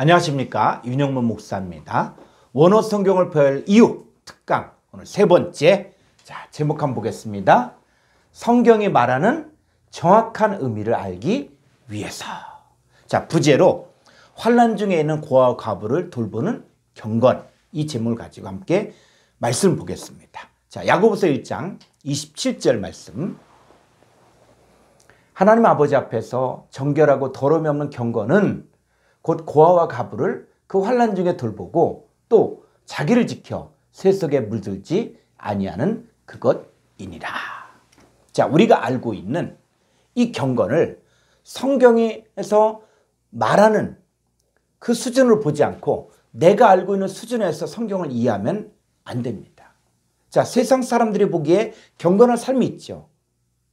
안녕하십니까, 윤영문 목사입니다. 원어 성경을 펼 이유 특강 오늘 세 번째. 제목 한번 보겠습니다. 성경이 말하는 정확한 의미를 알기 위해서. 부제로 환난 중에 있는 고아와 과부를 돌보는 경건, 이 제목을 가지고 함께 말씀을 보겠습니다. 야고보서 1장 27절 말씀. 하나님 아버지 앞에서 정결하고 더러움이 없는 경건은 곧 고아와 과부를 그 환난 중에 돌보고 또 자기를 지켜 새 속에 물들지 아니하는 그것이니라. 우리가 알고 있는 이 경건을 성경에서 말하는 그 수준을 보지 않고 내가 알고 있는 수준에서 성경을 이해하면 안 됩니다. 세상 사람들이 보기에 경건한 삶이 있죠.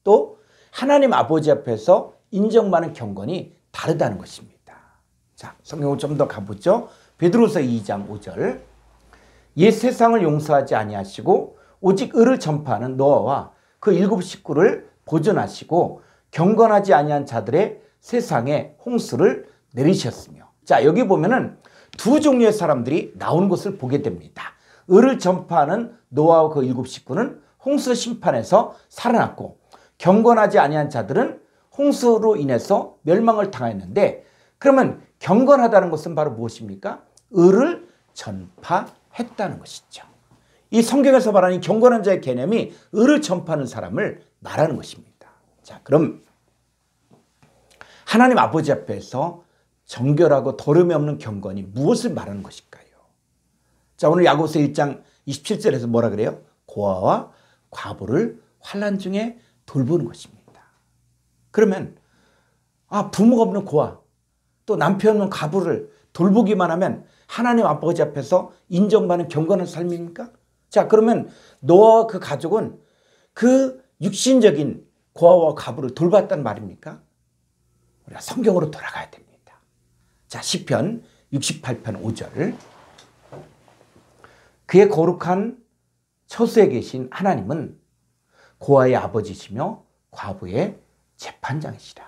또 하나님 아버지 앞에서 인정받는 경건이 다르다는 것입니다. 성경을 좀 더 가보죠. 베드로서 2장 5절. 옛 세상을 용서하지 아니하시고 오직 의를 전파하는 노아와 그 7 식구를 보존하시고 경건하지 아니한 자들의 세상에 홍수를 내리셨으며. 여기 보면은 두 종류의 사람들이 나오는 것을 보게 됩니다. 의를 전파하는 노아와 그 7 식구는 홍수 심판에서 살아났고, 경건하지 아니한 자들은 홍수로 인해서 멸망을 당했는데, 그러면 경건하다는 것은 바로 무엇입니까? 의를 전파했다는 것이죠. 이 성경에서 말하는 경건한 자의 개념이 의를 전파하는 사람을 말하는 것입니다. 그럼 하나님 아버지 앞에서 정결하고 더러움이 없는 경건이 무엇을 말하는 것일까요? 오늘 야고보서 1장 27절에서 뭐라 그래요? 고아와 과부를 환난 중에 돌보는 것입니다. 그러면 부모가 없는 고아, 또 남편 없는 과부를 돌보기만 하면 하나님 아버지 앞에서 인정받는 경건한 삶입니까? 그러면 노아와 그 가족은 그 육신적인 고아와 과부를 돌봤단 말입니까? 우리가 성경으로 돌아가야 됩니다. 시편 68편 5절. 그의 거룩한 처소에 계신 하나님은 고아의 아버지시며 과부의 재판장이시라.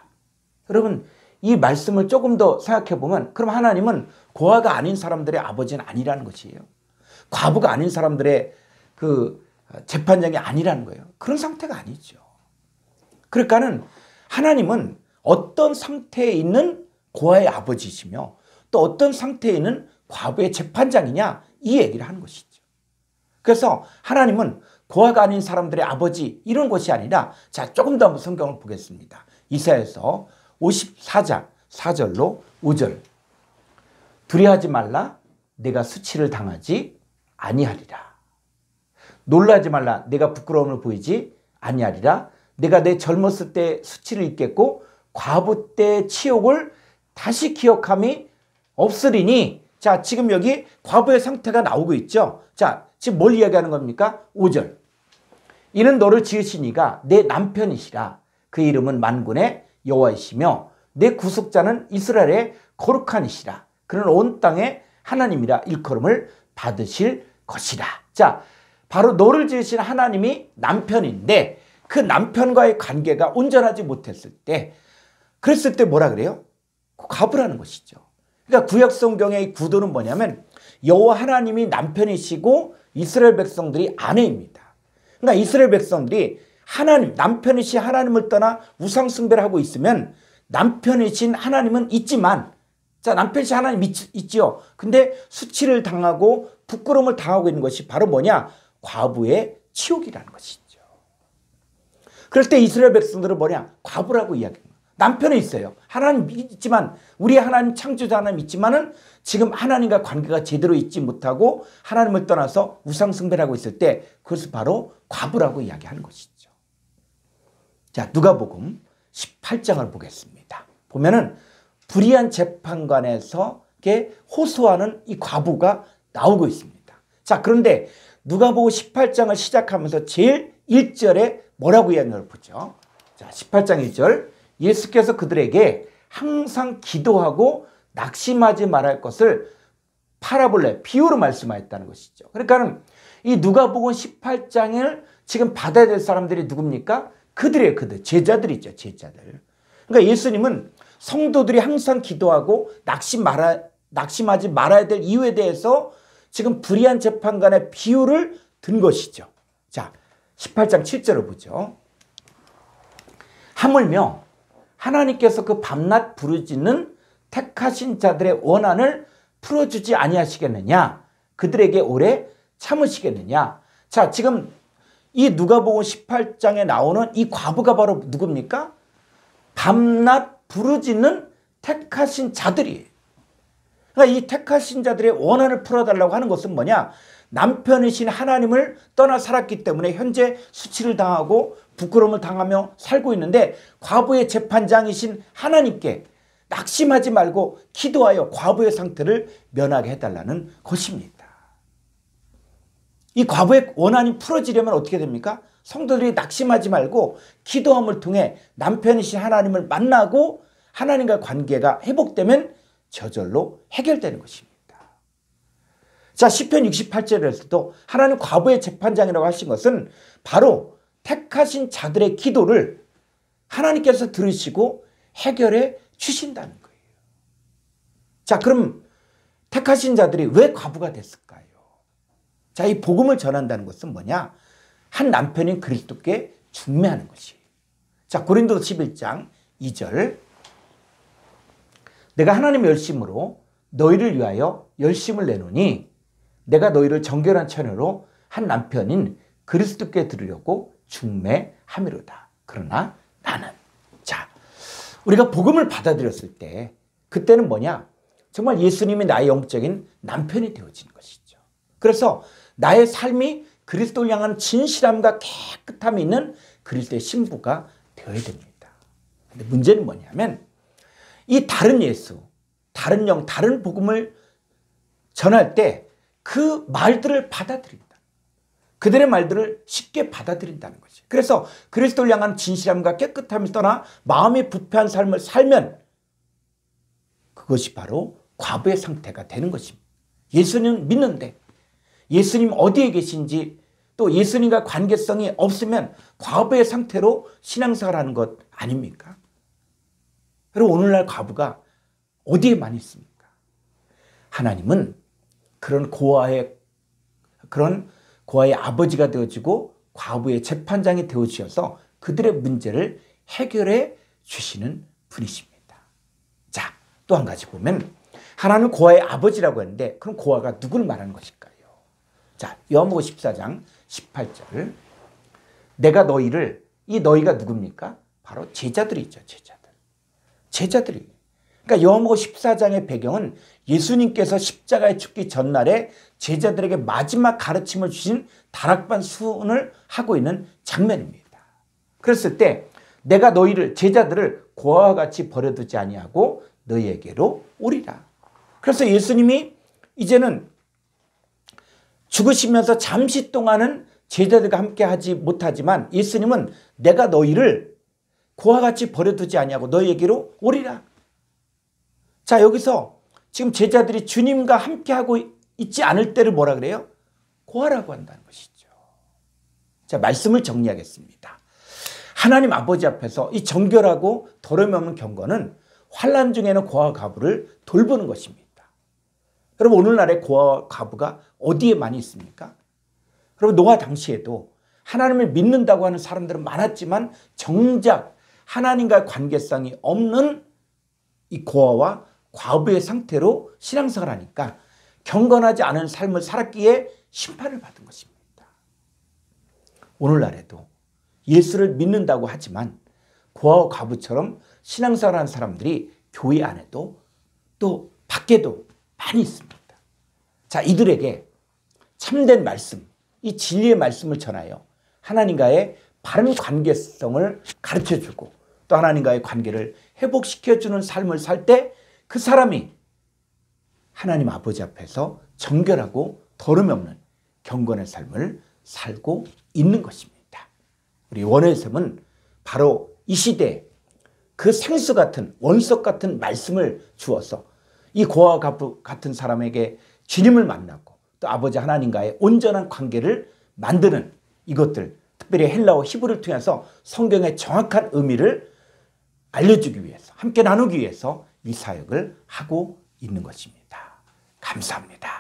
여러분, 이 말씀을 조금 더 생각해 보면, 그럼 하나님은 고아가 아닌 사람들의 아버지는 아니라는 것이에요. 과부가 아닌 사람들의 그 재판장이 아니라는 거예요. 그런 상태가 아니죠. 그러니까는 하나님은 어떤 상태에 있는 고아의 아버지시며 또 어떤 상태에 있는 과부의 재판장이냐, 이 얘기를 하는 것이죠. 그래서 하나님은 고아가 아닌 사람들의 아버지, 이런 것이 아니라, 조금 더 한번 성경을 보겠습니다. 이사야서 54장 4절로 5절. 두려워하지 말라, 내가 수치를 당하지 아니하리라. 놀라지 말라, 내가 부끄러움을 보이지 아니하리라. 내가 내 젊었을 때 수치를 잊겠고 과부 때의 치욕을 다시 기억함이 없으리니. 지금 여기 과부의 상태가 나오고 있죠. 지금 뭘 이야기하는 겁니까? 5절. 이는 너를 지으신 이가 내 남편이시라. 그 이름은 만군의 여호와이시며 내 구속자는 이스라엘의 거룩한 이시라. 그는 온 땅의 하나님이라 일컬음을 받으실 것이라. 바로 너를 지으신 하나님이 남편인데, 그 남편과의 관계가 온전하지 못했을 때, 그랬을 때 뭐라 그래요? 과부라는 것이죠. 그러니까 구약 성경의 구도는 뭐냐면 여호와 하나님이 남편이시고 이스라엘 백성들이 아내입니다. 그러니까 이스라엘 백성들이 하나님, 남편이신 하나님을 떠나 우상 숭배를 하고 있으면 남편이신 하나님은 있지만, 남편이신 하나님 있지요. 근데 수치를 당하고 부끄러움을 당하고 있는 것이 바로 뭐냐? 과부의 치욕이라는 것이죠. 그럴 때 이스라엘 백성들은 뭐냐? 과부라고 이야기합니다. 남편은 있어요. 하나님 있지만, 우리 하나님 창조자 하나님 있지만은 지금 하나님과 관계가 제대로 있지 못하고 하나님을 떠나서 우상 숭배를 하고 있을 때, 그것을 바로 과부라고 이야기하는 것이죠. 누가복음 18장을 보겠습니다. 보면은 불의한 재판관에서 호소하는 이 과부가 나오고 있습니다. 그런데 누가복음 18장을 시작하면서 제일 1절에 뭐라고 이야기하는 걸 보죠. 18장 1절. 예수께서 그들에게 항상 기도하고 낙심하지 말할 것을 파라볼레, 비유로 말씀하였다는 것이죠. 그러니까 이 누가복음 18장을 지금 받아야 될 사람들이 누굽니까? 그들, 제자들이죠, 제자들. 그러니까 예수님은 성도들이 항상 기도하고 낙심 낙심하지 말아야 될 이유에 대해서 지금 불의한 재판관의 비유를 든 것이죠. 자, 18장 7절을 보죠. 하물며 하나님께서 그 밤낮 부르짖는 택하신 자들의 원한을 풀어주지 아니하시겠느냐? 그들에게 오래 참으시겠느냐? 자, 지금 이 누가복음 18장에 나오는 이 과부가 바로 누굽니까? 밤낮 부르짖는 택하신 자들이에요. 그러니까 이 택하신 자들의 원한을 풀어달라고 하는 것은 뭐냐? 남편이신 하나님을 떠나 살았기 때문에 현재 수치를 당하고 부끄러움을 당하며 살고 있는데 과부의 재판장이신 하나님께 낙심하지 말고 기도하여 과부의 상태를 면하게 해달라는 것입니다. 이 과부의 원한이 풀어지려면 어떻게 됩니까? 성도들이 낙심하지 말고 기도함을 통해 남편이신 하나님을 만나고 하나님과 관계가 회복되면 저절로 해결되는 것입니다. 자, 시편 68절에서도 하나님 과부의 재판장이라고 하신 것은 바로 택하신 자들의 기도를 하나님께서 들으시고 해결해 주신다는 거예요. 자, 그럼 택하신 자들이 왜 과부가 됐을까요? 자, 이 복음을 전한다는 것은 뭐냐? 한 남편인 그리스도께 중매하는 것이에요. 자, 고린도서 11장 2절. 내가 하나님의 열심으로 너희를 위하여 열심을 내노니 내가 너희를 정결한 처녀로 한 남편인 그리스도께 드리려고 중매함이로다. 그러나 나는. 자, 우리가 복음을 받아들였을 때 그때는 뭐냐? 정말 예수님이 나의 영적인 남편이 되어지는 것이죠. 그래서 나의 삶이 그리스도를 향한 진실함과 깨끗함이 있는 그리스도의 신부가 되어야 됩니다. 근데 문제는 뭐냐면 이 다른 예수, 다른 영, 다른 복음을 전할 때 그 말들을 받아들인다. 그들의 말들을 쉽게 받아들인다는 거지. 그래서 그리스도를 향한 진실함과 깨끗함을 떠나 마음이 부패한 삶을 살면 그것이 바로 과부의 상태가 되는 것입니다. 예수님 믿는데 예수님 어디에 계신지 또 예수님과 관계성이 없으면 과부의 상태로 신앙생활하는 것 아닙니까? 그리고 오늘날 과부가 어디에 많이 있습니까? 하나님은 그런 고아의 아버지가 되어지고 과부의 재판장이 되어주셔서 그들의 문제를 해결해 주시는 분이십니다. 자, 또 한 가지 보면 하나님은 고아의 아버지라고 했는데 그럼 고아가 누구를 말하는 것일까요? 자, 요한복음 14장 18절. 내가 너희를, 이 너희가 누굽니까? 바로 제자들이죠. 제자들이. 그러니까 요한복음 14장의 배경은 예수님께서 십자가에 죽기 전날에 제자들에게 마지막 가르침을 주신 다락방 수훈을 하고 있는 장면입니다. 그랬을 때 내가 너희를, 제자들을 고아와 같이 버려두지 아니하고 너희에게로 오리라. 그래서 예수님이 이제는 죽으시면서 잠시 동안은 제자들과 함께 하지 못하지만 예수님은 내가 너희를 고아와 같이 버려두지 아니하고 너희에게로 오리라. 자, 여기서 지금 제자들이 주님과 함께하고 있지 않을 때를 뭐라 그래요? 고아라고 한다는 것이죠. 자, 말씀을 정리하겠습니다. 하나님 아버지 앞에서 이 정결하고 더러움이 없는 경건은 환난 중에는 고아와 과부를 돌보는 것입니다. 여러분, 오늘날의 고아와 과부가 어디에 많이 있습니까? 여러분, 노아 당시에도 하나님을 믿는다고 하는 사람들은 많았지만 정작 하나님과의 관계성이 없는 이 고아와 과부의 상태로 신앙생활을 하니까 경건하지 않은 삶을 살았기에 심판을 받은 것입니다. 오늘날에도 예수를 믿는다고 하지만 고아와 과부처럼 신앙생활하는 사람들이 교회 안에도 또 밖에도 많이 있습니다. 자, 이들에게 참된 말씀, 이 진리의 말씀을 전하여 하나님과의 바른 관계성을 가르쳐주고 또 하나님과의 관계를 회복시켜주는 삶을 살 때 그 사람이 하나님 아버지 앞에서 정결하고 더러움이 없는 경건의 삶을 살고 있는 것입니다. 우리 원혜쌤은 바로 이 시대에 그 생수 같은 원석 같은 말씀을 주어서 이 고아와 과부 같은 사람에게 주님을 만나고 또 아버지 하나님과의 온전한 관계를 만드는 이것들, 특별히 헬라어 히브리를 통해서 성경의 정확한 의미를 알려주기 위해서, 함께 나누기 위해서 이 사역을 하고 있는 것입니다. 감사합니다.